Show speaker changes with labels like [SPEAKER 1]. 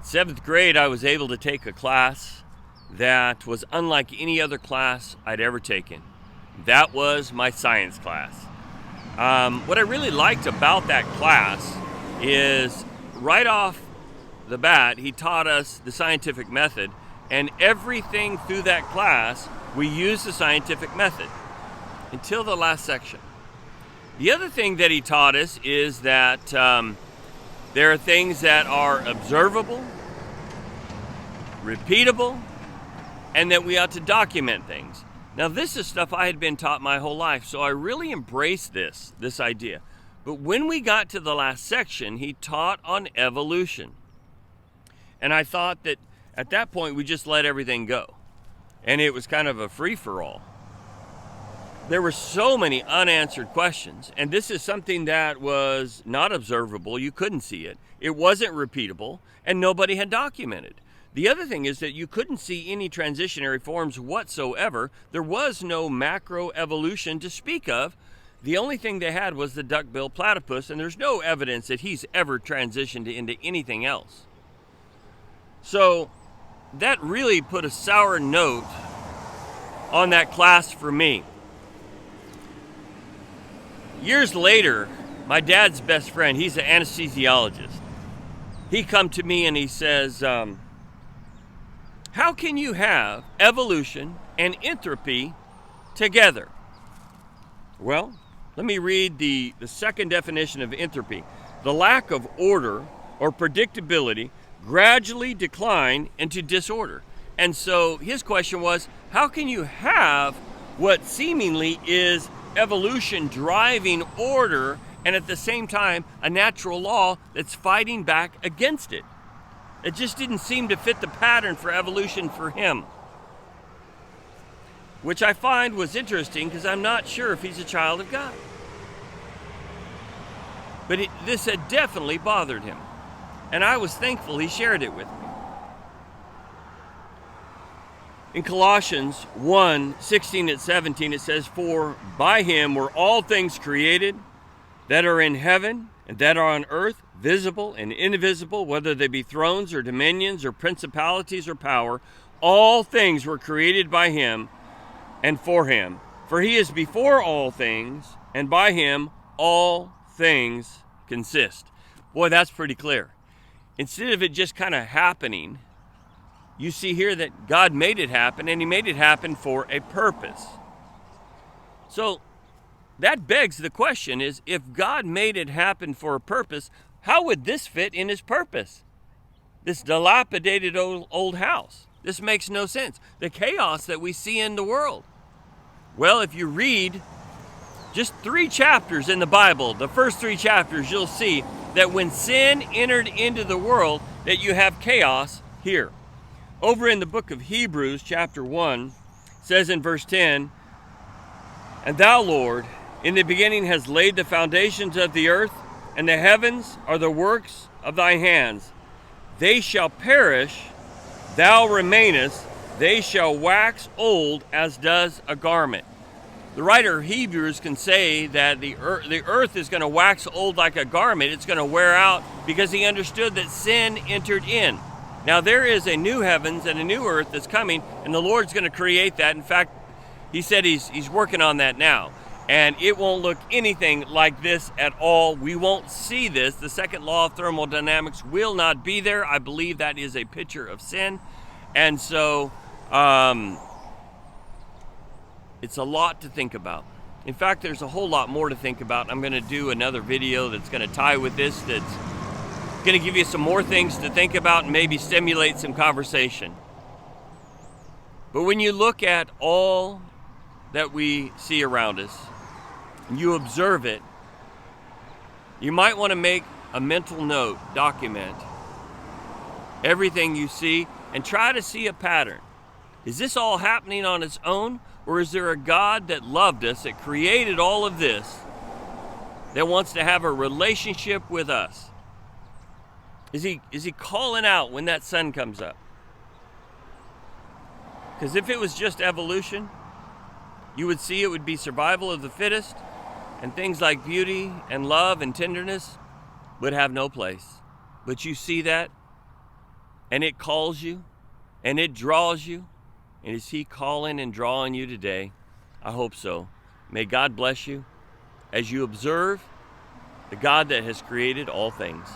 [SPEAKER 1] 7th grade, I was able to take a class that was unlike any other class I'd ever taken. That was my science class. What I really liked about that class is right off the bat, he taught us the scientific method, and everything through that class, we used the scientific method until the last section. The other thing that he taught us is that there are things that are observable, repeatable, and that we ought to document things. Now, this is stuff I had been taught my whole life, so I really embraced this idea. But when we got to the last section, he taught on evolution. And I thought that at that point, we just let everything go. And it was kind of a free-for-all. There were so many unanswered questions, and this is something that was not observable. You couldn't see it. It wasn't repeatable, and nobody had documented. The other thing is that you couldn't see any transitionary forms whatsoever. There was no macroevolution to speak of. The only thing they had was the duck-billed platypus, and there's no evidence that he's ever transitioned into anything else. So that really put a sour note on that class for me. Years later, my dad's best friend, he's an anesthesiologist. He come to me and he says, how can you have evolution and entropy together? Well, let me read the second definition of entropy. The lack of order or predictability gradually decline into disorder. And so his question was, how can you have what seemingly is evolution driving order and at the same time a natural law that's fighting back against it? It just didn't seem to fit the pattern for evolution for him, which I find was interesting because I'm not sure if he's a child of God. But this had definitely bothered him, and I was thankful he shared it with me. In Colossians 1:16 and 17, it says, for by him were all things created that are in heaven and that are on earth, visible and invisible, whether they be thrones or dominions or principalities or power. All things were created by him and for him. For he is before all things, and by him all things consist. Boy, that's pretty clear. Instead of it just kind of happening, you see here that God made it happen, and he made it happen for a purpose. So that begs the question is, if God made it happen for a purpose, how would this fit in his purpose? This dilapidated old house. This makes no sense. The chaos that we see in the world. Well, if you read just 3 chapters in the Bible, the first 3 chapters, you'll see that when sin entered into the world, that you have chaos here. Over in the book of Hebrews, chapter 1, says in verse 10, and thou, Lord, in the beginning hast laid the foundations of the earth, and the heavens are the works of thy hands. They shall perish, thou remainest, they shall wax old as does a garment. The writer of Hebrews can say that the earth is going to wax old like a garment. It's going to wear out because he understood that sin entered in. Now there is a new heavens and a new earth that's coming, and the Lord's going to create that. In fact, he said he's working on that now. And it won't look anything like this at all. We won't see this. The second law of thermodynamics will not be there. I believe that is a picture of sin. And so it's a lot to think about. In fact, there's a whole lot more to think about. I'm going to do another video that's going to tie with this, that's going to give you some more things to think about and maybe stimulate some conversation. But when you look at all that we see around us, and you observe it, you might want to make a mental note, document everything you see, and try to see a pattern. Is this all happening on its own, or is there a God that loved us, that created all of this, that wants to have a relationship with us? Is he calling out when that sun comes up? Because if it was just evolution, you would see it would be survival of the fittest, and things like beauty and love and tenderness would have no place. But you see that and it calls you, and it draws you. And is He calling and drawing you today? I hope so. May God bless you as you observe the God that has created all things.